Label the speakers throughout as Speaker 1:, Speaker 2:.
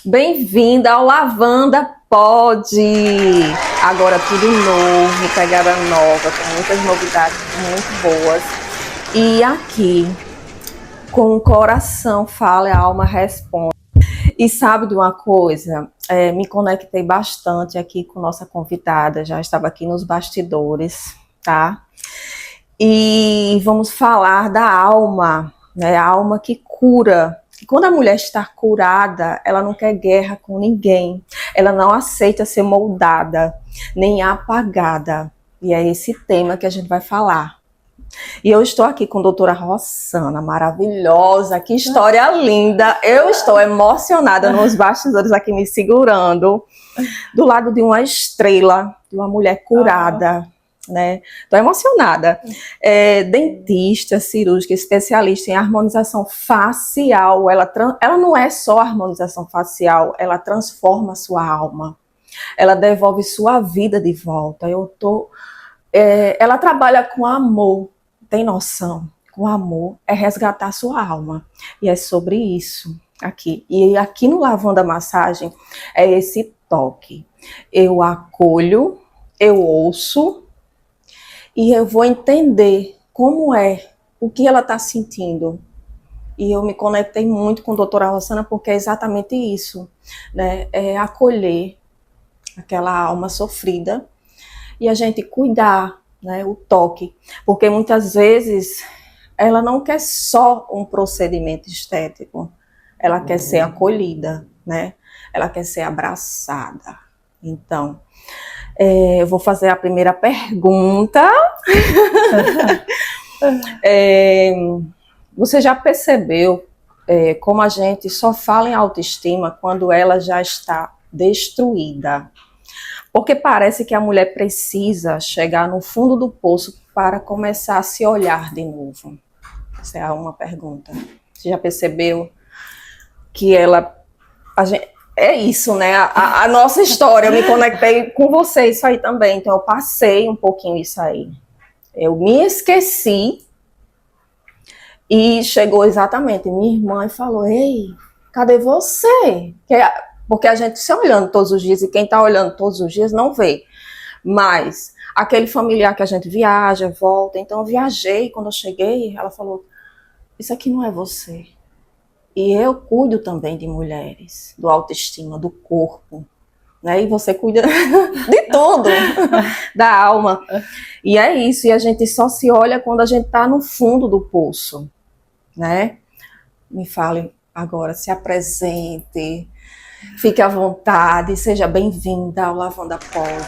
Speaker 1: Bem-vinda ao Lavanda Pod! Agora tudo novo, pegada nova, com muitas novidades muito boas. E aqui, com o coração fala e a alma responde. E sabe de uma coisa? Me conectei bastante aqui com nossa convidada, já estava aqui nos bastidores, tá? E vamos falar da alma, né? A alma que cura. E quando a mulher está curada, ela não quer guerra com ninguém. Ela não aceita ser moldada, nem apagada. E é esse tema que a gente vai falar. E eu estou aqui com a doutora Rossana, maravilhosa, que história linda. Eu estou emocionada nos bastidores aqui me segurando, do lado de uma estrela, de uma mulher curada. Né? Estou emocionada. Dentista, cirúrgica, especialista em harmonização facial. Ela não é só harmonização facial, ela transforma a sua alma. Ela devolve sua vida de volta. Ela trabalha com amor, tem noção? Com amor é resgatar sua alma. E é sobre isso aqui. E aqui no Lavanda Massagem é esse toque. Eu acolho, eu ouço, e eu vou entender como é, o que ela está sentindo. E eu me conectei muito com a doutora Rossana porque é exatamente isso, né? É acolher aquela alma sofrida e a gente cuidar, né? O toque. Porque muitas vezes ela não quer só um procedimento estético, ela quer ser acolhida, né? Ela quer ser abraçada. Então, eu vou fazer a primeira pergunta. Você já percebeu como a gente só fala em autoestima quando ela já está destruída? Porque parece que a mulher precisa chegar no fundo do poço para começar a se olhar de novo. Essa é uma pergunta. Você já percebeu que é isso, né? A nossa história, eu me conectei com você isso aí também, então eu passei um pouquinho isso aí. Eu me esqueci e chegou exatamente minha irmã e falou: ei, cadê você? Porque a gente se olhando todos os dias e quem está olhando todos os dias não vê. Mas aquele familiar que a gente viaja, volta, então eu viajei, quando eu cheguei, ela falou: isso aqui não é você. E eu cuido também de mulheres, do autoestima, do corpo, né? E você cuida de tudo, da alma. E é isso, e a gente só se olha quando a gente está no fundo do poço, né? Me fale agora, se apresente, fique à vontade, seja bem-vinda ao Lavanda Pod.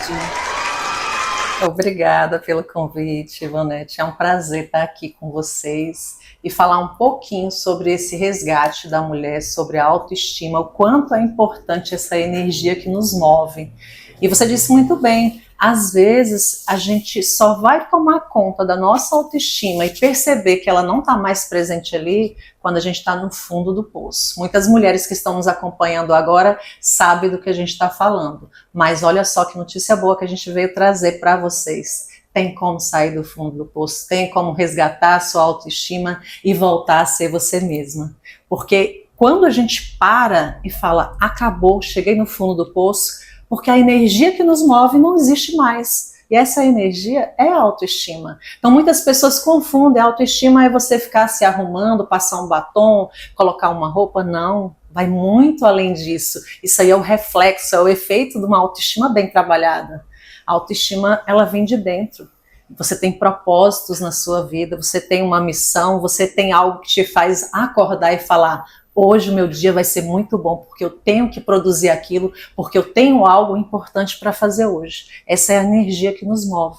Speaker 2: Obrigada pelo convite, Ivonete. É um prazer estar aqui com vocês e falar um pouquinho sobre esse resgate da mulher, sobre a autoestima, o quanto é importante essa energia que nos move. E você disse muito bem, às vezes a gente só vai tomar conta da nossa autoestima e perceber que ela não está mais presente ali quando a gente está no fundo do poço. Muitas mulheres que estão nos acompanhando agora sabem do que a gente está falando, mas olha só que notícia boa que a gente veio trazer para vocês. Tem como sair do fundo do poço, tem como resgatar a sua autoestima e voltar a ser você mesma. Porque quando a gente para e fala, acabou, cheguei no fundo do poço, porque a energia que nos move não existe mais. E essa energia é a autoestima. Então muitas pessoas confundem, a autoestima é você ficar se arrumando, passar um batom, colocar uma roupa. Não, vai muito além disso. Isso aí é o reflexo, é o efeito de uma autoestima bem trabalhada. A autoestima, ela vem de dentro. Você tem propósitos na sua vida, você tem uma missão, você tem algo que te faz acordar e falar: hoje o meu dia vai ser muito bom, porque eu tenho que produzir aquilo, porque eu tenho algo importante para fazer hoje. Essa é a energia que nos move.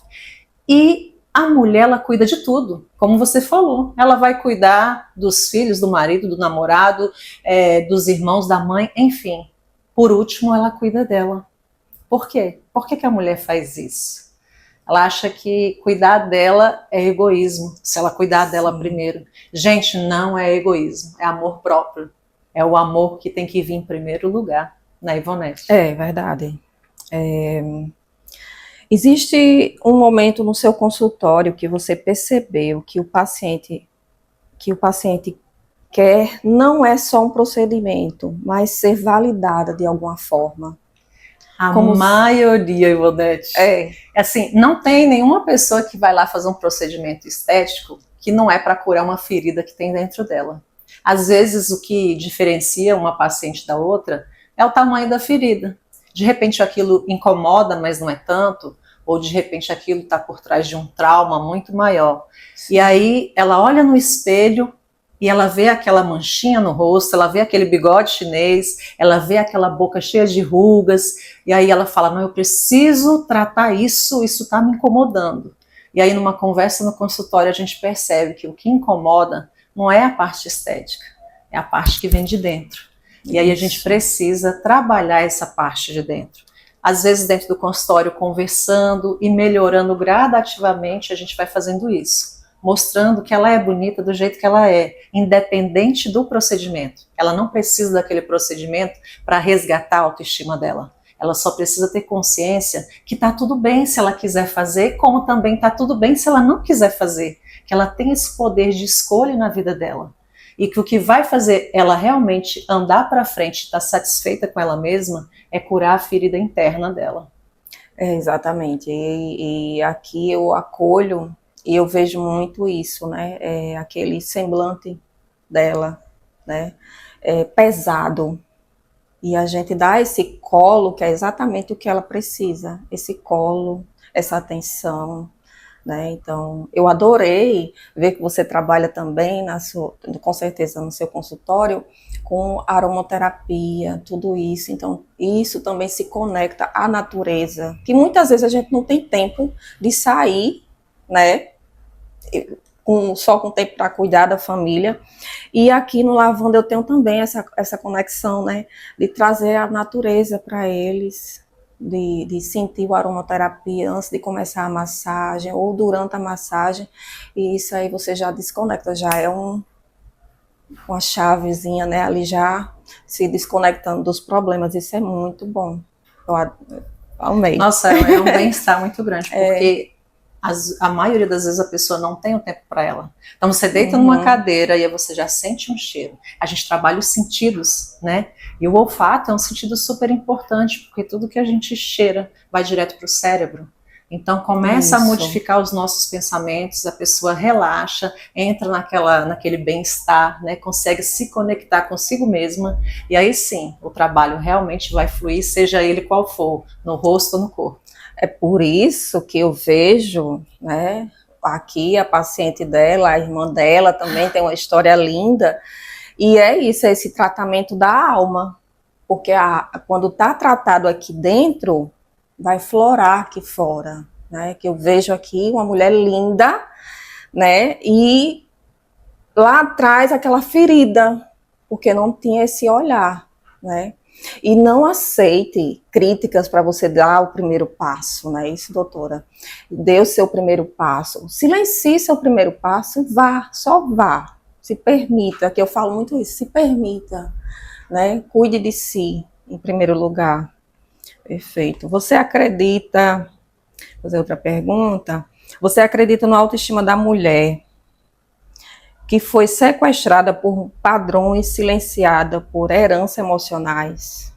Speaker 2: E a mulher, ela cuida de tudo, como você falou. Ela vai cuidar dos filhos, do marido, do namorado, dos irmãos, da mãe, enfim. Por último, ela cuida dela. Por quê? Por que a mulher faz isso? Ela acha que cuidar dela é egoísmo, se ela cuidar dela primeiro. Gente, não é egoísmo, é amor próprio. É o amor que tem que vir em primeiro lugar, né, Ivonete?
Speaker 1: É verdade. Existe um momento no seu consultório que você percebeu que o paciente quer não é só um procedimento, mas ser validada de alguma forma.
Speaker 2: A maioria, Ivonete. Assim, não tem nenhuma pessoa que vai lá fazer um procedimento estético que não é para curar uma ferida que tem dentro dela. Às vezes, o que diferencia uma paciente da outra é o tamanho da ferida. De repente, aquilo incomoda, mas não é tanto, ou de repente, aquilo está por trás de um trauma muito maior. E aí, ela olha no espelho e ela vê aquela manchinha no rosto, ela vê aquele bigode chinês, ela vê aquela boca cheia de rugas, e aí ela fala, não, eu preciso tratar isso está me incomodando. E aí numa conversa no consultório a gente percebe que o que incomoda não é a parte estética, é a parte que vem de dentro. E aí a gente precisa trabalhar essa parte de dentro. Às vezes dentro do consultório conversando e melhorando gradativamente a gente vai fazendo isso. Mostrando que ela é bonita do jeito que ela é, independente do procedimento. Ela não precisa daquele procedimento para resgatar a autoestima dela. Ela só precisa ter consciência que está tudo bem se ela quiser fazer, como também está tudo bem se ela não quiser fazer. Que ela tem esse poder de escolha na vida dela. E que o que vai fazer ela realmente andar para frente, estar satisfeita com ela mesma, é curar a ferida interna dela.
Speaker 1: Exatamente. E aqui eu acolho. E eu vejo muito isso, né? Aquele semblante dela, né? Pesado. E a gente dá esse colo, que é exatamente o que ela precisa. Esse colo, essa atenção, né? Então, eu adorei ver que você trabalha também, com certeza, no seu consultório, com aromaterapia, tudo isso. Então, isso também se conecta à natureza, que muitas vezes a gente não tem tempo de sair, né? Só com tempo para cuidar da família. E aqui no Lavanda eu tenho também essa conexão, né, de trazer a natureza para eles, de sentir o aromaterapia antes de começar a massagem ou durante a massagem, e isso aí você já desconecta, já é uma chavezinha, né, ali já se desconectando dos problemas. Isso é muito bom, eu amei.
Speaker 2: Nossa, é um bem-estar muito grande, porque a maioria das vezes a pessoa não tem o tempo para ela. Então você deita numa cadeira e aí você já sente um cheiro. A gente trabalha os sentidos, né? E o olfato é um sentido super importante, porque tudo que a gente cheira vai direto para o cérebro. Então começa a modificar os nossos pensamentos, a pessoa relaxa, entra naquele bem-estar, né? Consegue se conectar consigo mesma, e aí sim, o trabalho realmente vai fluir, seja ele qual for, no rosto ou no corpo.
Speaker 1: É por isso que eu vejo, né, aqui a paciente dela, a irmã dela também tem uma história linda, e é isso, é esse tratamento da alma, porque quando está tratado aqui dentro, vai florar aqui fora, né, que eu vejo aqui uma mulher linda, né, e lá atrás aquela ferida, porque não tinha esse olhar, né. E não aceite críticas para você dar o primeiro passo, não é isso, doutora? Dê o seu primeiro passo. Silencie seu primeiro passo e vá, só vá. Se permita, que eu falo muito isso, se permita, né? Cuide de si, em primeiro lugar. Perfeito. Você acredita, vou fazer outra pergunta, você acredita na autoestima da mulher que foi sequestrada por padrões, silenciada por heranças emocionais?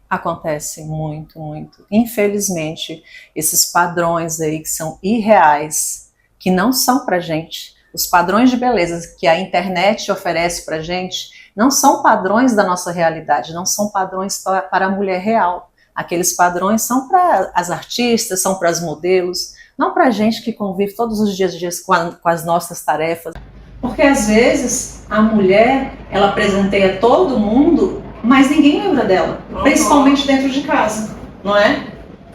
Speaker 2: Acontece muito, muito. Infelizmente, esses padrões aí que são irreais, que não são pra gente, os padrões de beleza que a internet oferece pra gente, não são padrões da nossa realidade, não são padrões para a mulher real. Aqueles padrões são para as artistas, são para as modelos, não pra gente que convive todos os dias com as nossas tarefas. Porque às vezes a mulher, ela presenteia todo mundo, mas ninguém lembra dela, principalmente dentro de casa, não é?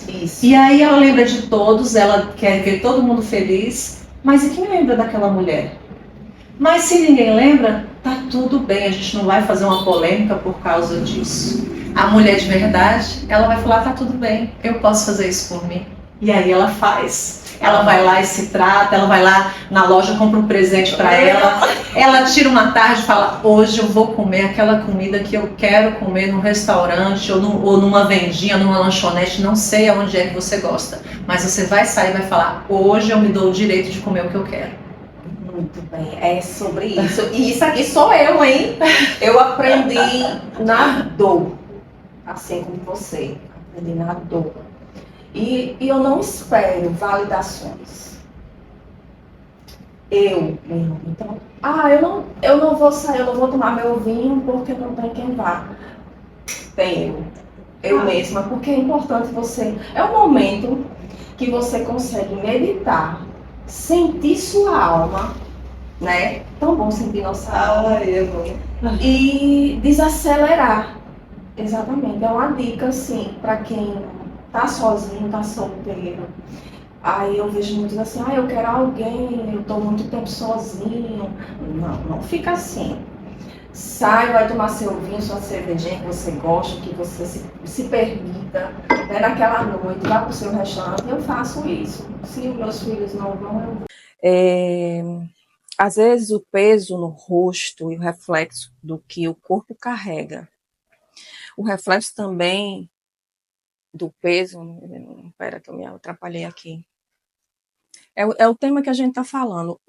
Speaker 1: Isso.
Speaker 2: E aí ela lembra de todos, ela quer ver todo mundo feliz, mas e quem lembra daquela mulher? Mas se ninguém lembra, tá tudo bem, a gente não vai fazer uma polêmica por causa disso. A mulher de verdade, ela vai falar, tá tudo bem, eu posso fazer isso por mim. E aí ela faz. Ela vai lá e se trata, ela vai lá na loja, compra um presente para ela, ela tira uma tarde e fala, hoje eu vou comer aquela comida que eu quero comer num restaurante ou numa vendinha, numa lanchonete, não sei aonde é que você gosta, mas você vai sair e vai falar, hoje eu me dou o direito de comer o que eu quero.
Speaker 1: Muito bem, é sobre isso. E isso aqui sou eu, hein? Eu aprendi na dor, assim como você. Aprendi na dor. E eu não espero validações. Eu mesmo. Então, eu não vou sair, eu não vou tomar meu vinho porque não tem quem vá. Tenho. Eu mesma, porque é importante você. É um momento que você consegue meditar, sentir sua alma, né? Tão bom sentir nossa alma. E desacelerar. Exatamente. É uma dica, assim, para quem tá sozinho, tá solteiro. Aí eu vejo muitos assim, eu quero alguém, eu tô muito tempo sozinho. Não, não fica assim. Sai, vai tomar seu vinho, sua cervejinha que você gosta, que você se permita, né? Naquela noite, vá para o seu restaurante. Eu faço isso. Se os meus filhos não vão, eu vou. Às vezes o peso no rosto e o reflexo do que o corpo carrega. O reflexo também do peso. Espera que eu me atrapalhei aqui. É o tema que a gente está falando.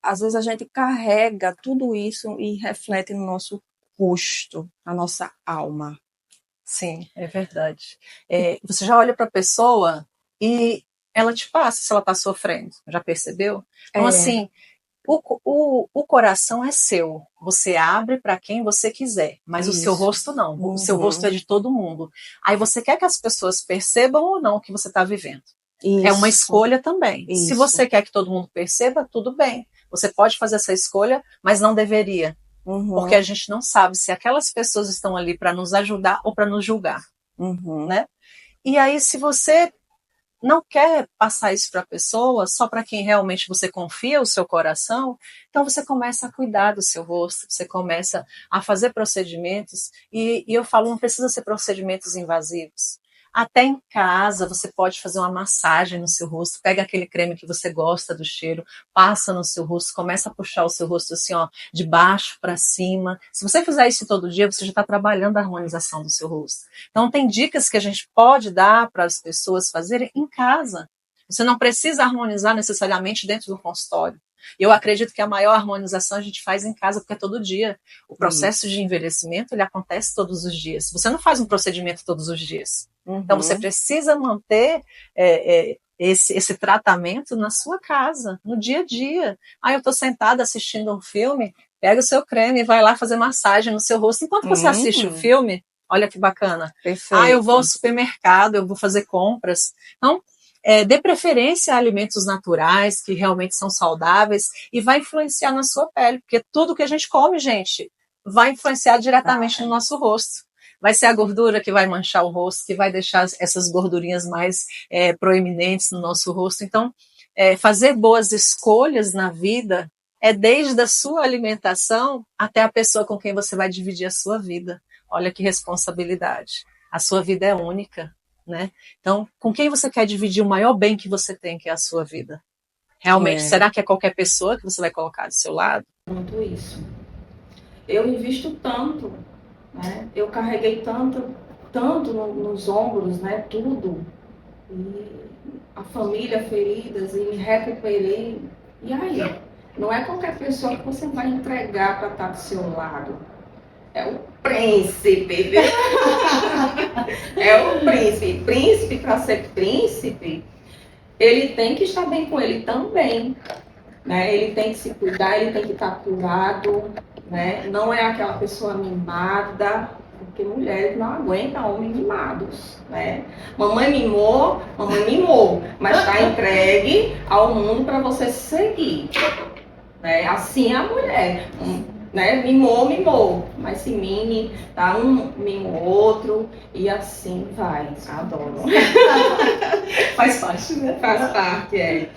Speaker 1: Às vezes a gente carrega tudo isso e reflete no nosso rosto, na nossa alma.
Speaker 2: Sim, é verdade. Você já olha para a pessoa e ela te passa se ela está sofrendo. Já percebeu? Então, assim, o coração é seu. Você abre para quem você quiser, mas o seu rosto não. O seu rosto é de todo mundo. Aí você quer que as pessoas percebam ou não o que você está vivendo. Isso. É uma escolha também. Isso. Se você quer que todo mundo perceba, tudo bem. Você pode fazer essa escolha, mas não deveria. Porque a gente não sabe se aquelas pessoas estão ali para nos ajudar ou para nos julgar. Né? E aí, se você não quer passar isso para a pessoa, só para quem realmente você confia o seu coração, então você começa a cuidar do seu rosto, você começa a fazer procedimentos, e eu falo, não precisa ser procedimentos invasivos. Até em casa você pode fazer uma massagem no seu rosto, pega aquele creme que você gosta do cheiro, passa no seu rosto, começa a puxar o seu rosto assim, ó, de baixo para cima. Se você fizer isso todo dia, você já está trabalhando a harmonização do seu rosto. Então tem dicas que a gente pode dar para as pessoas fazerem em casa. Você não precisa harmonizar necessariamente dentro do consultório. Eu acredito que a maior harmonização a gente faz em casa, porque é todo dia. O processo de envelhecimento, ele acontece todos os dias. Você não faz um procedimento todos os dias. Então você precisa manter esse tratamento na sua casa, no dia a dia. Eu estou sentada assistindo um filme, pega o seu creme e vai lá fazer massagem no seu rosto. Enquanto você assiste o filme, olha que bacana.
Speaker 1: Perfeito.
Speaker 2: Eu vou ao supermercado, eu vou fazer compras. Então, dê preferência a alimentos naturais, que realmente são saudáveis, e vai influenciar na sua pele, porque tudo que a gente come, gente, vai influenciar diretamente no nosso rosto. Vai ser a gordura que vai manchar o rosto, que vai deixar essas gordurinhas mais proeminentes no nosso rosto. Então, fazer boas escolhas na vida é desde a sua alimentação até a pessoa com quem você vai dividir a sua vida. Olha que responsabilidade. A sua vida é única. Né? Então, com quem você quer dividir o maior bem que você tem, que é a sua vida? Realmente, será que é qualquer pessoa que você vai colocar do seu lado?
Speaker 1: Muito isso. Eu invisto tanto, né? Eu carreguei tanto nos ombros, né? Tudo. E a família feridas, e me recuperei. E aí? Não é qualquer pessoa que você vai entregar para estar do seu lado. É o príncipe, viu? É o príncipe. Príncipe, para ser príncipe, ele tem que estar bem com ele também. Né? Ele tem que se cuidar, ele tem que estar curado. Né? Não é aquela pessoa mimada, porque mulheres não aguentam homens mimados. Né? Mamãe mimou, mas está entregue ao mundo para você seguir. Né? Assim é a mulher. Né? Mimou, mas se mime, tá? Um mima o outro e assim vai. Adoro.
Speaker 2: Faz parte, né?
Speaker 1: Faz parte,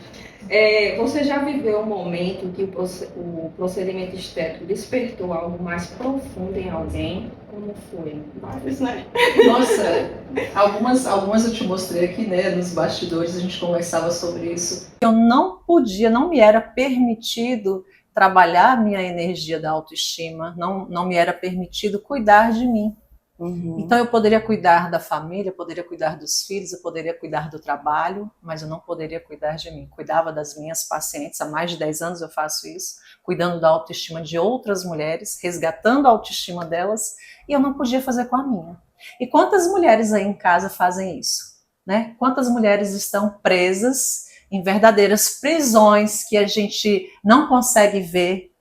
Speaker 1: você já viveu um momento que o procedimento estético despertou algo mais profundo em alguém? Como foi?
Speaker 2: Vários, né? Nossa, algumas eu te mostrei aqui, né? Nos bastidores a gente conversava sobre isso. Eu não podia, não me era permitido trabalhar a minha energia da autoestima, não me era permitido cuidar de mim. Então eu poderia cuidar da família, eu poderia cuidar dos filhos, eu poderia cuidar do trabalho, mas eu não poderia cuidar de mim. Cuidava das minhas pacientes, há mais de 10 anos eu faço isso, cuidando da autoestima de outras mulheres, resgatando a autoestima delas, e eu não podia fazer com a minha. E quantas mulheres aí em casa fazem isso? Né? Quantas mulheres estão presas em verdadeiras prisões que a gente não consegue ver,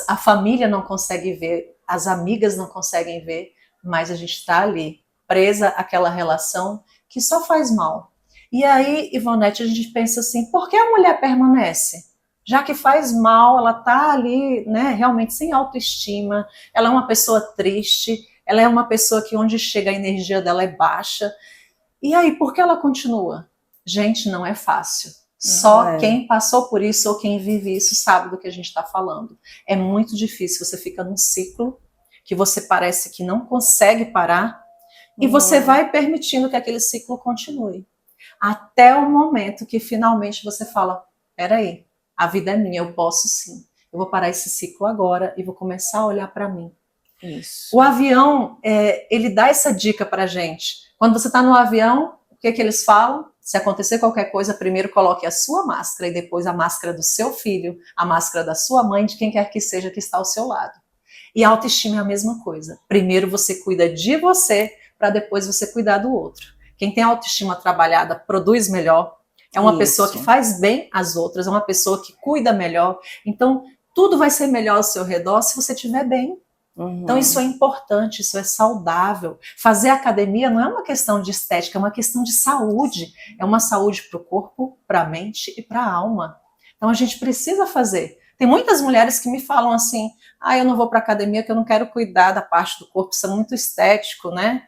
Speaker 2: a família não consegue ver, as amigas não conseguem ver, mas a gente está ali, presa àquela relação que só faz mal. E aí, Ivonete, a gente pensa assim, por que a mulher permanece? Já que faz mal, ela está ali, né, realmente sem autoestima, ela é uma pessoa triste, ela é uma pessoa que onde chega a energia dela é baixa. E aí, por que ela continua? Gente, não é fácil. Só quem passou por isso ou quem vive isso sabe do que a gente está falando. É muito difícil, você fica num ciclo que você parece que não consegue parar e você vai permitindo que aquele ciclo continue. Até o momento que finalmente você fala, peraí, a vida é minha, eu posso sim. Eu vou parar esse ciclo agora e vou começar a olhar para mim. Isso. O avião, ele dá essa dica pra gente. Quando você está no avião, o que eles falam? Se acontecer qualquer coisa, primeiro coloque a sua máscara e depois a máscara do seu filho, a máscara da sua mãe, de quem quer que seja que está ao seu lado. E a autoestima é a mesma coisa. Primeiro você cuida de você, para depois você cuidar do outro. Quem tem autoestima trabalhada produz melhor, é uma pessoa que faz bem às outras, é uma pessoa que cuida melhor. Então, tudo vai ser melhor ao seu redor se você estiver bem. Então isso é importante, isso é saudável. Fazer academia não é uma questão de estética, é uma questão de saúde. É uma saúde para o corpo, para a mente e para a alma. Então a gente precisa fazer. Tem muitas mulheres que me falam assim, eu não vou para academia porque eu não quero cuidar da parte do corpo, isso é muito estético, né?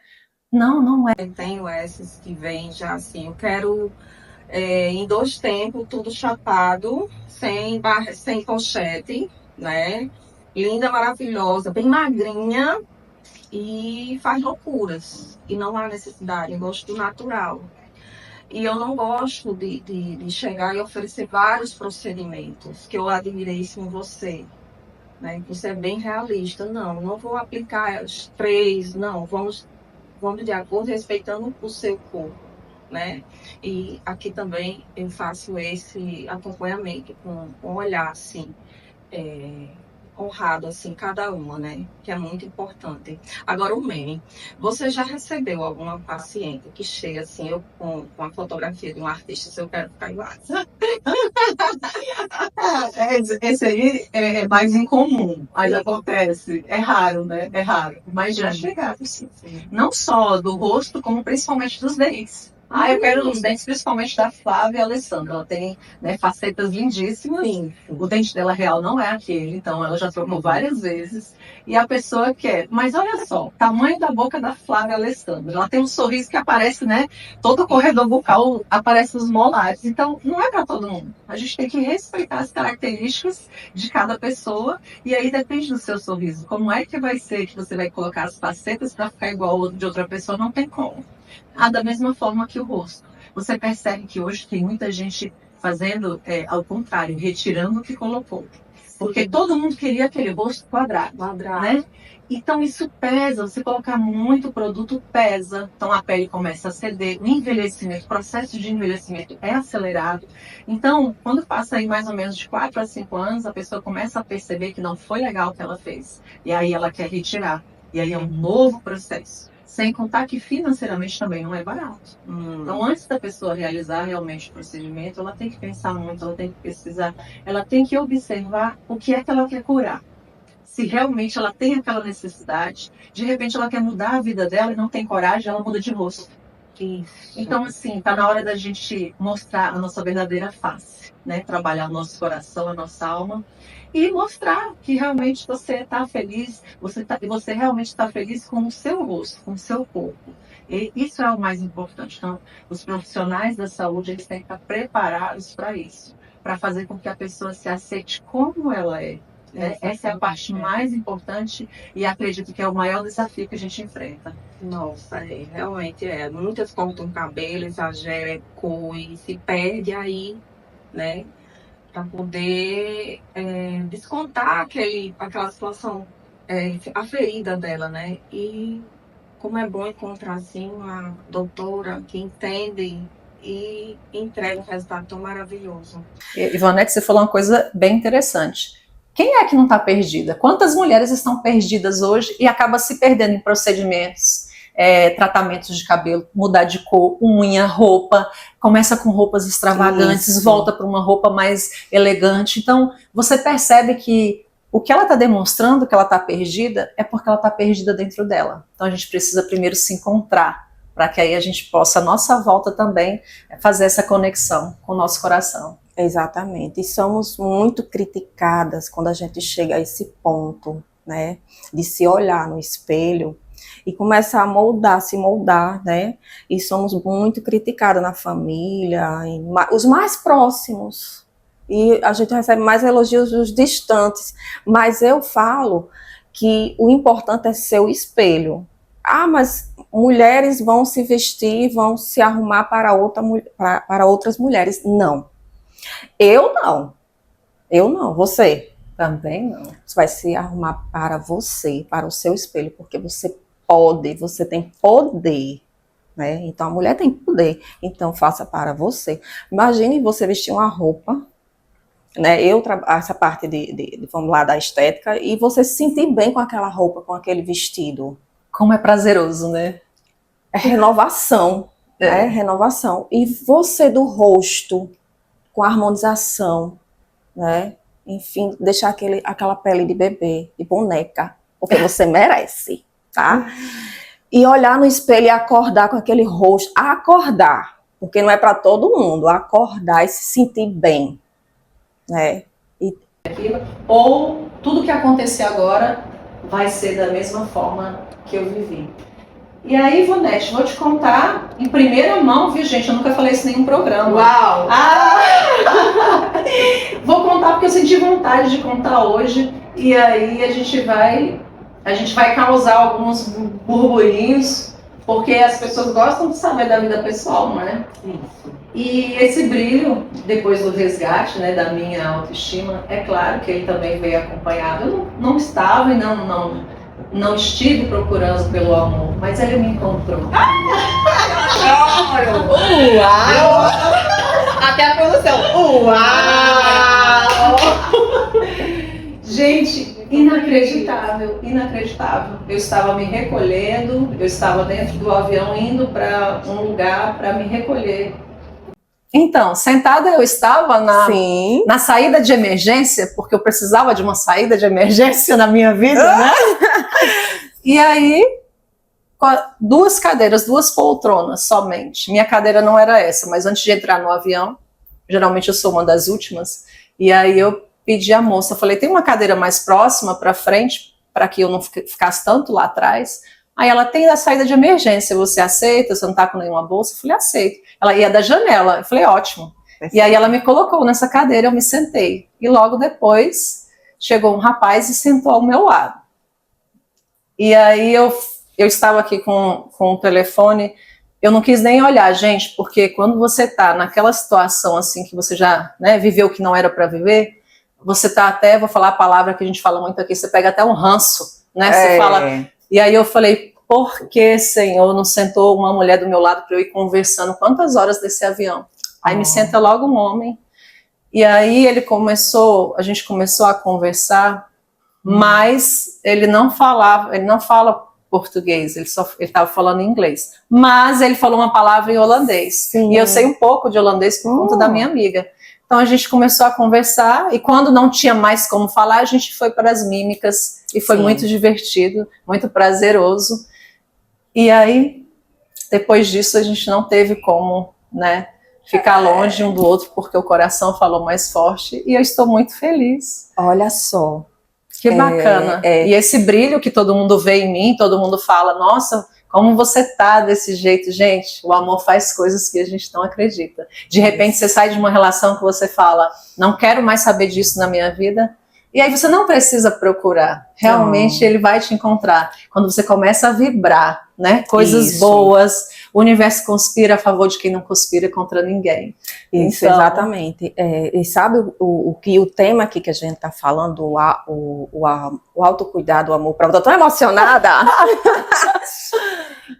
Speaker 2: Não, não é.
Speaker 3: Eu tenho essas que vêm já assim, eu quero em 2 tempos, tudo chapado, sem pochete, né? Linda, maravilhosa, bem magrinha e faz loucuras. E não há necessidade, eu gosto do natural. E eu não gosto de chegar e oferecer vários procedimentos, que eu admirei isso em você. Né? Você é bem realista. Não vou aplicar os 3, não. Vamos de acordo, respeitando o seu corpo. Né? E aqui também eu faço esse acompanhamento com um olhar assim, honrado assim, cada uma, né? Que é muito importante. Agora o meme. Você já recebeu alguma paciente que chega assim, eu com a fotografia de um artista, se eu quero ficar em WhatsApp? Esse aí é mais incomum, mas acontece. É raro, né? É raro. Mas já chegaram, sim. Não só do rosto, como principalmente dos dentes. Eu quero os dentes, principalmente da Flávia Alessandra. Ela tem, né, facetas lindíssimas. Sim. O dente dela real não é aquele, então ela já trocou várias vezes. E a pessoa quer. Mas olha só, tamanho da boca da Flávia Alessandra. Ela tem um sorriso que aparece, né? Todo o corredor bucal aparece os molares. Então, não é para todo mundo. A gente tem que respeitar as características de cada pessoa. E aí depende do seu sorriso. Como é que vai ser que você vai colocar as facetas para ficar igual ao de outra pessoa? Não tem como. Da mesma forma que o rosto. Você percebe que hoje tem muita gente fazendo ao contrário, retirando o que colocou. Porque todo mundo queria aquele rosto quadrado. Né? Então isso pesa, você colocar muito produto pesa, então a pele começa a ceder, o envelhecimento, o processo de envelhecimento é acelerado. Então, quando passa aí mais ou menos de 4 a 5 anos, a pessoa começa a perceber que não foi legal o que ela fez. E aí ela quer retirar. E aí é um novo processo. Sem contar que financeiramente também não é barato. Então, antes da pessoa realizar realmente o procedimento, ela tem que pensar muito, ela tem que pesquisar, ela tem que observar o que é que ela quer curar. Se realmente ela tem aquela necessidade, de repente ela quer mudar a vida dela e não tem coragem, ela muda de rosto. Então, assim, tá na hora da gente mostrar a nossa verdadeira face, né? Trabalhar o nosso coração, a nossa alma e mostrar que realmente você está feliz, você realmente está feliz com o seu rosto, com o seu corpo. E isso é o mais importante. Então, os profissionais da saúde, eles têm que estar preparados para isso, para fazer com que a pessoa se aceite como ela é. Essa é a parte mais importante e acredito que é o maior desafio que a gente enfrenta. Nossa, realmente é. Muitas cortam o cabelo, exagera, cor e se perde aí, né? Para poder descontar aquela situação, a ferida dela, né? E
Speaker 4: como é bom encontrar assim uma doutora que entende e entrega um resultado tão maravilhoso.
Speaker 2: Ivonete, você falou uma coisa bem interessante. Quem é que não está perdida? Quantas mulheres estão perdidas hoje e acabam se perdendo em procedimentos, tratamentos de cabelo, mudar de cor, unha, roupa, começa com roupas extravagantes,
Speaker 1: Isso.
Speaker 2: volta para uma roupa mais elegante. Então, você percebe que o que ela está demonstrando que ela está perdida é porque ela está perdida dentro dela. Então, a gente precisa primeiro se encontrar, para que aí a gente possa, à nossa volta também, fazer essa conexão com o nosso coração.
Speaker 1: Exatamente. E somos muito criticadas quando a gente chega a esse ponto, né, de se olhar no espelho e começar a moldar, se moldar, né? E somos muito criticadas na família, os mais próximos. E a gente recebe mais elogios dos distantes. Mas eu falo que o importante é ser o espelho. Ah, mas mulheres vão se vestir, vão se arrumar para outras mulheres. Não. Eu não, você
Speaker 2: Também não.
Speaker 1: Você vai se arrumar para você, para o seu espelho, porque você pode, você tem poder, né? Então a mulher tem poder, então faça para você. Imagine você vestir uma roupa, né? Essa parte vamos lá, da estética, e você se sentir bem com aquela roupa, com aquele vestido.
Speaker 2: Como é prazeroso, né?
Speaker 1: É renovação, né? Renovação. E você do rosto, com harmonização, né? Enfim, deixar aquela pele de bebê, de boneca, porque você merece, tá? E olhar no espelho e acordar com aquele rosto, acordar, porque não é para todo mundo, acordar e se sentir bem, né?
Speaker 2: Ou tudo que acontecer agora vai ser da mesma forma que eu vivi. E aí, Ivonete, vou te contar em primeira mão, viu, gente? Eu nunca falei isso em nenhum programa.
Speaker 3: Uau!
Speaker 2: Vou contar porque eu senti vontade de contar hoje. E aí a gente vai causar alguns burburinhos, porque as pessoas gostam de saber da vida pessoal, não é?
Speaker 3: Isso.
Speaker 2: E esse brilho, depois do resgate, né, da minha autoestima, é claro que ele também veio acompanhado. Eu não estava e não estive procurando pelo amor, mas ele me encontrou.
Speaker 3: Uau! Até a produção. Uau!
Speaker 2: Gente, inacreditável. Eu estava me recolhendo, eu estava dentro do avião indo para um lugar para me recolher. Então, sentada eu estava na saída de emergência, porque eu precisava de uma saída de emergência na minha vida, né? E aí, duas cadeiras, duas poltronas somente. Minha cadeira não era essa, mas antes de entrar no avião, geralmente eu sou uma das últimas, e aí eu pedi à moça, falei, tem uma cadeira mais próxima para frente, para que eu não ficasse tanto lá atrás? Aí ela, tem a saída de emergência, você aceita? Você não tá com nenhuma bolsa? Eu falei, aceito. Ela ia da janela, eu falei, ótimo. E aí ela me colocou nessa cadeira, eu me sentei. E logo depois, chegou um rapaz e sentou ao meu lado. E aí eu estava aqui com o telefone, eu não quis nem olhar, gente, porque quando você tá naquela situação assim, que você já, né, viveu o que não era para viver, você tá até, vou falar a palavra que a gente fala muito aqui, você pega até um ranço, né? Você fala... E aí eu falei, por que, Senhor, não sentou uma mulher do meu lado para eu ir conversando quantas horas desse avião? Aí me senta logo um homem. E aí a gente começou a conversar, mas ele não fala português, ele estava falando inglês. Mas ele falou uma palavra em holandês.
Speaker 1: Sim.
Speaker 2: E eu sei um pouco de holandês por conta da minha amiga. Então a gente começou a conversar e quando não tinha mais como falar, a gente foi para as mímicas e foi muito divertido, muito prazeroso. E aí, depois disso, a gente não teve como, né, ficar longe um do outro, porque o coração falou mais forte e eu estou muito feliz.
Speaker 1: Olha só.
Speaker 2: Que bacana. E esse brilho que todo mundo vê em mim, todo mundo fala, nossa, como você tá desse jeito, gente, o amor faz coisas que a gente não acredita. De repente você sai de uma relação que você fala, não quero mais saber disso na minha vida, e aí você não precisa procurar, realmente ele vai te encontrar. Quando você começa a vibrar, né, coisas boas, o universo conspira a favor de quem não conspira contra ninguém.
Speaker 1: Isso, então, exatamente. E sabe o tema aqui que a gente está falando, o autocuidado, o amor próprio, eu tô tão emocionada!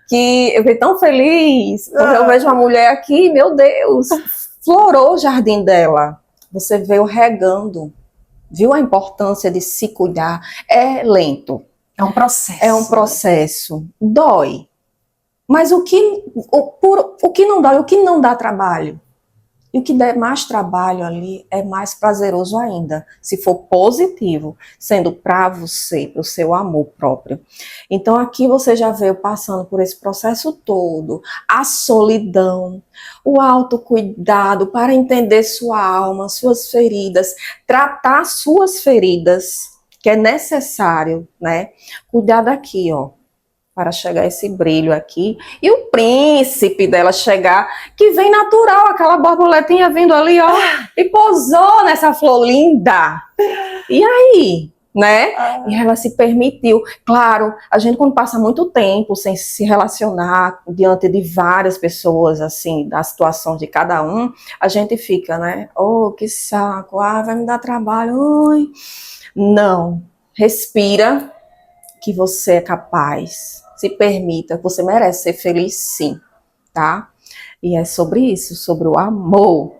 Speaker 1: que eu fiquei tão feliz, quando eu vejo uma mulher aqui, meu Deus, florou o jardim dela. Você veio regando, viu a importância de se cuidar. É lento.
Speaker 2: É um processo.
Speaker 1: É um processo. Dói. Mas o que não dói, o que não dá trabalho? E o que der mais trabalho ali é mais prazeroso ainda, se for positivo, sendo para você, para o seu amor próprio. Então aqui você já veio passando por esse processo todo, a solidão, o autocuidado para entender sua alma, suas feridas, tratar suas feridas, que é necessário, né? Cuidar daqui, ó, para chegar esse brilho aqui, e o príncipe dela chegar, que vem natural, aquela borboletinha vindo ali, ó, e pousou nessa flor linda. E aí, né? E ela se permitiu. Claro, a gente quando passa muito tempo sem se relacionar diante de várias pessoas, assim, da situação de cada um, a gente fica, né? Oh, que saco, vai me dar trabalho, ai. Não, respira, que você é capaz. Se permita, você merece ser feliz sim, tá? E é sobre isso, sobre o amor.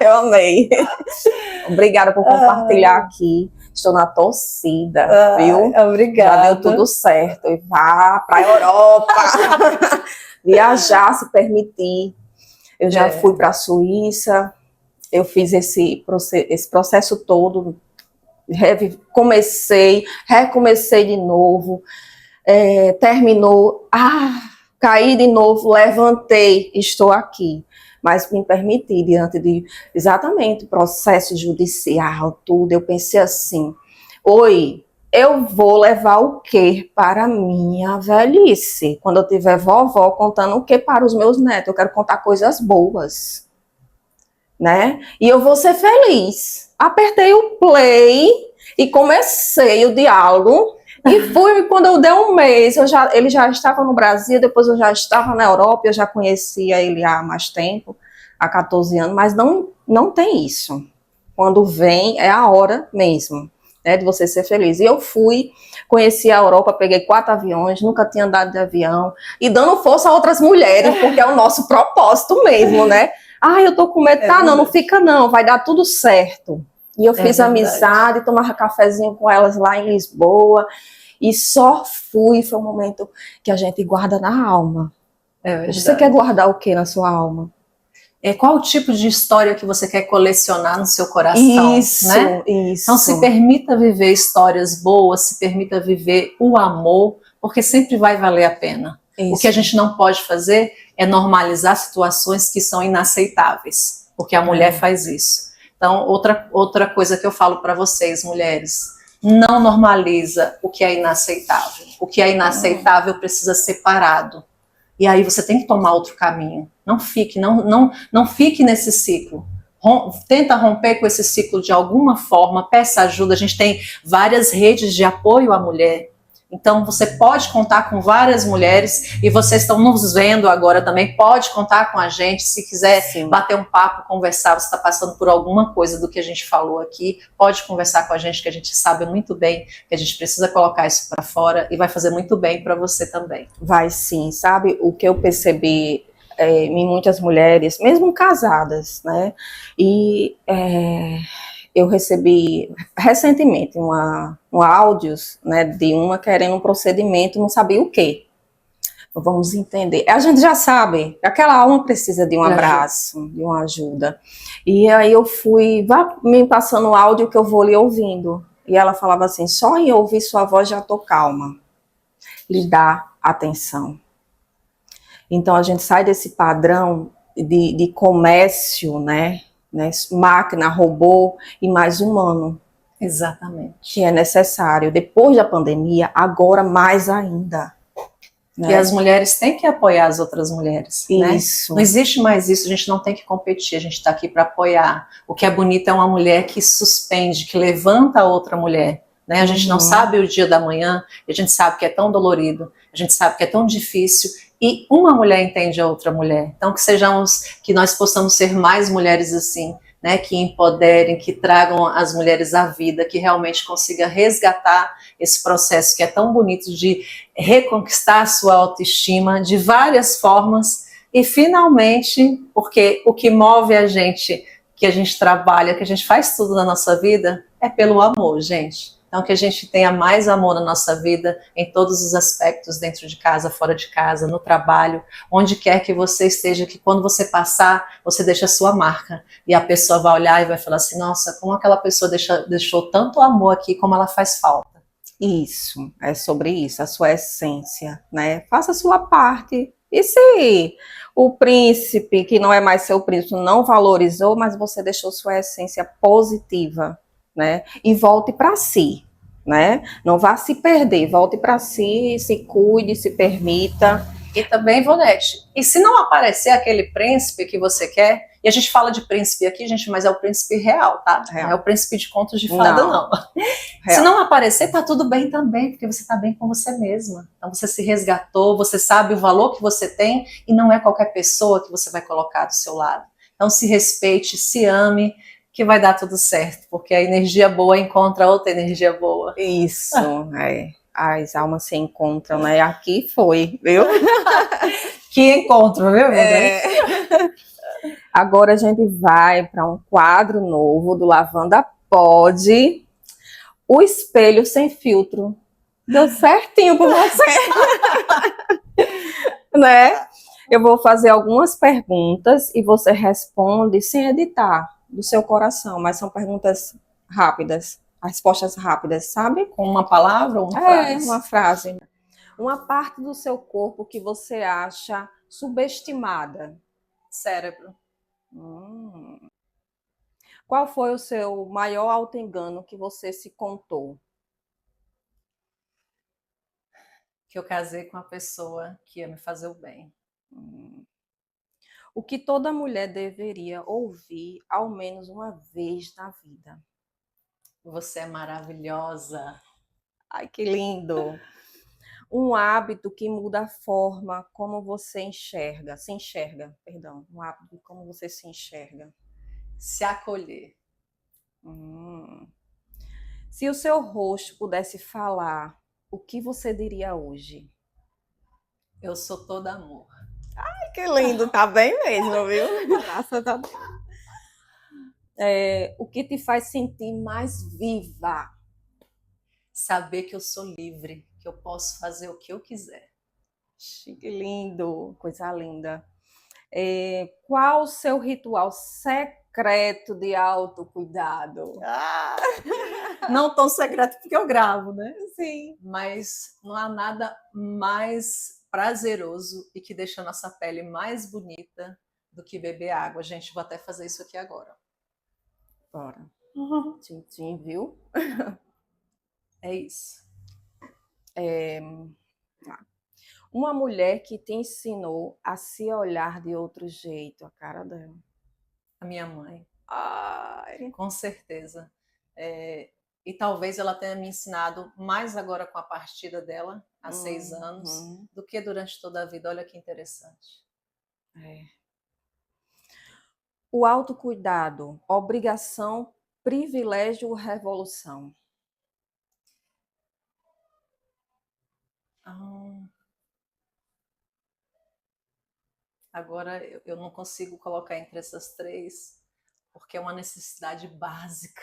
Speaker 1: Eu amei. Obrigada por compartilhar aqui. Estou na torcida, viu?
Speaker 2: Obrigada.
Speaker 1: Já deu tudo certo. E vá para a Europa. Viajar, se permitir. Eu já fui para a Suíça. Eu fiz esse processo todo. Recomecei de novo. Terminou, caí de novo, levantei, estou aqui, mas me permiti diante de, exatamente, processo judicial, tudo, eu pensei assim, eu vou levar o quê para a minha velhice? Quando eu tiver vovó, contando o quê para os meus netos? Eu quero contar coisas boas, né? E eu vou ser feliz. Apertei o play e comecei o diálogo. E fui, quando eu dei um mês, ele já estava no Brasil, depois eu já estava na Europa, eu já conhecia ele há mais tempo, há 14 anos, mas não tem isso. Quando vem, é a hora mesmo, né, de você ser feliz. E eu fui, conheci a Europa, peguei 4 aviões, nunca tinha andado de avião, e dando força a outras mulheres, porque é o nosso propósito mesmo, né? Eu tô com medo, não fica não, vai dar tudo certo. E eu fiz amizade, tomava cafezinho com elas lá em Lisboa. E só foi um momento que a gente guarda na alma. Você quer guardar o que na sua alma?
Speaker 2: Qual o tipo de história que você quer colecionar no seu coração?
Speaker 1: Isso,
Speaker 2: né?
Speaker 1: isso.
Speaker 2: Então se permita viver histórias boas, se permita viver o amor, porque sempre vai valer a pena. Isso. O que a gente não pode fazer é normalizar situações que são inaceitáveis, porque a mulher faz isso. Então, outra coisa que eu falo para vocês, mulheres, não normaliza o que é inaceitável. O que é inaceitável precisa ser parado. E aí você tem que tomar outro caminho. Não fique nesse ciclo. Tenta romper com esse ciclo de alguma forma, peça ajuda. A gente tem várias redes de apoio à mulher. Então você pode contar com várias mulheres, e vocês estão nos vendo agora também, pode contar com a gente, se quiser bater um papo, conversar, você está passando por alguma coisa do que a gente falou aqui, pode conversar com a gente, que a gente sabe muito bem que a gente precisa colocar isso para fora, e vai fazer muito bem para você também.
Speaker 1: Vai sim, sabe, o que eu percebi em muitas mulheres, mesmo casadas, né, e eu recebi recentemente áudios, né, de uma querendo um procedimento, não sabia o quê. Vamos entender. A gente já sabe, aquela alma precisa de um abraço, de uma ajuda. E aí eu fui, vá me passando o áudio que eu vou lhe ouvindo. E ela falava assim, só em ouvir sua voz já tô calma. Lhe dá atenção. Então a gente sai desse padrão de comércio, né, máquina, robô e mais humano.
Speaker 2: Exatamente.
Speaker 1: Que é necessário. Depois da pandemia, agora mais ainda.
Speaker 2: Né? E as mulheres têm que apoiar as outras mulheres.
Speaker 1: Isso.
Speaker 2: Né? Não existe mais isso, a gente não tem que competir, a gente está aqui para apoiar. O que é bonito é uma mulher que suspende, que levanta a outra mulher. Né? A gente não sabe o dia da manhã, a gente sabe que é tão dolorido, a gente sabe que é tão difícil, e uma mulher entende a outra mulher. Então que nós possamos ser mais mulheres assim, né, que empoderem, que tragam as mulheres à vida, que realmente consiga resgatar esse processo que é tão bonito de reconquistar a sua autoestima de várias formas e finalmente, porque o que move a gente, que a gente trabalha, que a gente faz tudo na nossa vida, é pelo amor, gente. Então, que a gente tenha mais amor na nossa vida, em todos os aspectos, dentro de casa, fora de casa, no trabalho, onde quer que você esteja, que quando você passar, você deixa a sua marca. E a pessoa vai olhar e vai falar assim, nossa, como aquela pessoa deixou tanto amor aqui, como ela faz falta.
Speaker 1: Isso, é sobre isso, a sua essência, né? Faça a sua parte. E se o príncipe, que não é mais seu príncipe, não valorizou, mas você deixou sua essência positiva, né? E volte para si, né? Não vá se perder, volte para si, se cuide, se permita.
Speaker 2: E também, Ivonete, e se não aparecer aquele príncipe que você quer, e a gente fala de príncipe aqui, gente, mas é o príncipe real, tá?
Speaker 1: Real.
Speaker 2: Não é o príncipe de contos de fada, não. Se não aparecer, tá tudo bem também, porque você tá bem com você mesma. Então você se resgatou, você sabe o valor que você tem, e não é qualquer pessoa que você vai colocar do seu lado. Então se respeite, se ame, que vai dar tudo certo, porque a energia boa encontra outra energia boa.
Speaker 1: Isso, é. As almas se encontram, né? Aqui foi, viu?
Speaker 2: Que encontro, viu?
Speaker 1: É. Agora a gente vai para um quadro novo do Lavanda Pod, o espelho sem filtro. Deu certinho com você, né? Eu vou fazer algumas perguntas e você responde sem editar, do seu coração, mas são perguntas rápidas, respostas rápidas, sabe?
Speaker 2: Com uma palavra ou uma frase?
Speaker 1: Uma frase. Uma parte do seu corpo que você acha subestimada.
Speaker 2: Cérebro.
Speaker 1: Qual foi o seu maior auto-engano que você se contou?
Speaker 2: Que eu casei com uma pessoa que ia me fazer o bem.
Speaker 1: O que toda mulher deveria ouvir ao menos uma vez na vida?
Speaker 2: Você é maravilhosa.
Speaker 1: Ai, que lindo! Um hábito que muda a forma como você se enxerga, perdão. Um hábito como você se enxerga.
Speaker 2: Se acolher.
Speaker 1: Se o seu rosto pudesse falar, o que você diria hoje?
Speaker 2: Eu sou todo amor.
Speaker 1: Ai, que lindo, tá bem mesmo, viu? Graças a Deus. O que te faz sentir mais viva?
Speaker 2: Saber que eu sou livre, que eu posso fazer o que eu quiser.
Speaker 1: Que lindo, coisa linda. Qual o seu ritual secreto de autocuidado?
Speaker 2: Não tão secreto porque eu gravo, né?
Speaker 1: Sim.
Speaker 2: Mas não há nada mais prazeroso e que deixa a nossa pele mais bonita do que beber água. Gente, vou até fazer isso aqui agora.
Speaker 1: Bora. Tchim, viu?
Speaker 2: É isso.
Speaker 1: Uma mulher que te ensinou a se olhar de outro jeito, a cara dela.
Speaker 2: A minha mãe.
Speaker 1: Ai.
Speaker 2: Com certeza. E talvez ela tenha me ensinado mais agora com a partida dela, há 6 anos, do que durante toda a vida. Olha que interessante.
Speaker 1: O autocuidado, obrigação, privilégio ou revolução?
Speaker 2: Agora eu não consigo colocar entre essas três, porque é uma necessidade básica.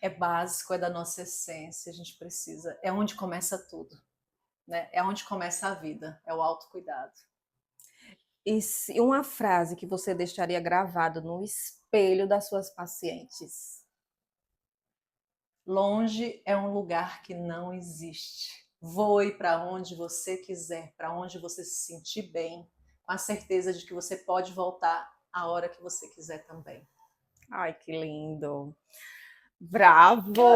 Speaker 2: É básico, é da nossa essência, a gente precisa. É onde começa tudo, né? É onde começa a vida, é o autocuidado.
Speaker 1: E uma frase que você deixaria gravada no espelho das suas pacientes?
Speaker 2: Longe é um lugar que não existe. Voe para onde você quiser, para onde você se sentir bem, com a certeza de que você pode voltar a hora que você quiser também.
Speaker 1: Ai, que lindo! Bravo!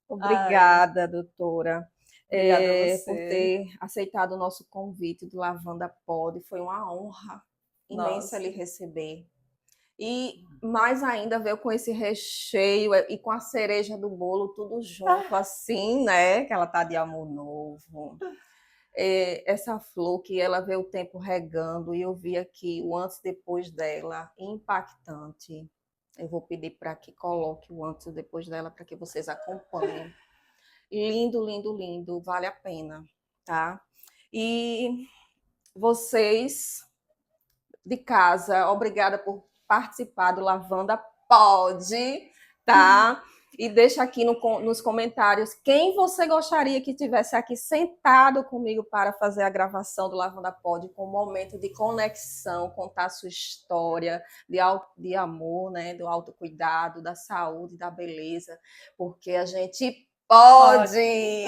Speaker 1: Obrigada, doutora.
Speaker 2: Obrigada a você.
Speaker 1: Por ter aceitado o nosso convite do Lavanda Pod. Foi uma honra imensa lhe receber. E mais ainda veio com esse recheio e com a cereja do bolo tudo junto, assim, né? Que ela tá de amor novo. essa flor que ela vê o tempo regando e eu vi aqui o antes e depois dela, impactante. Eu vou pedir para que coloque o antes e depois dela para que vocês acompanhem. Lindo, lindo, lindo, vale a pena, tá? E vocês de casa, obrigada por participar do Lavanda Pode, tá? E deixa aqui nos comentários quem você gostaria que tivesse aqui sentado comigo para fazer a gravação do Lavanda Pod, com um momento de conexão, contar sua história de amor, né? Do autocuidado, da saúde, da beleza, porque a gente pode!